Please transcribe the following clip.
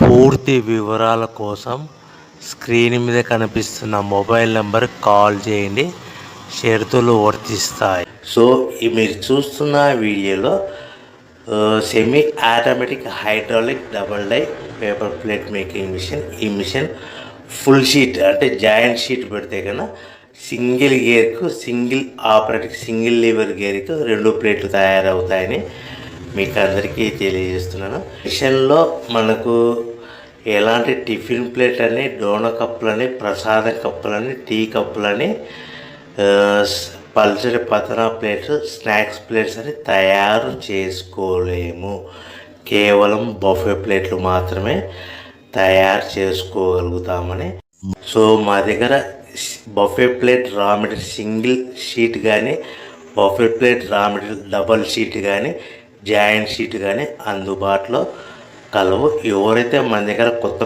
పూర్తి వివరాల కోసం స్క్రీన్ మీద కనిపిస్తున్న మొబైల్ నెంబర్ కాల్ చేయండి. షరతులు వర్తిస్తాయి. సో మీరు చూస్తున్న వీడియోలో semi automatic hydraulic double die paper plate making machine. ఈ మిషన్ ఫుల్ షీట్ అంటే జాయింట్ షీట్ పెడితే కన్నా సింగిల్ గేర్కు సింగిల్ ఆపరేటింగ్ సింగిల్ లీవర్ గేర్కు 2 ప్లేట్లు తయారవుతాయని మీకు అందరికీ తెలియజేస్తున్నాను. మిషన్లో మనకు ఎలాంటి టిఫిన్ ప్లేట్ అని, డోనా కప్పులని, ప్రసాదం కప్పులని, టీ కప్పులని, పల్చడి పతనా ప్లేట్స్, స్నాక్స్ ప్లేట్స్ అని తయారు చేసుకోలేము. కేవలం బఫే ప్లేట్లు మాత్రమే తయారు చేసుకోగలుగుతామని. సో మా దగ్గర buffet plate raw material single sheet కానీ, buffet plate raw material double sheet కానీ, జాయింట్ షీట్ కానీ అందుబాటులో కలవు. ఎవరైతే మన దగ్గర కొత్త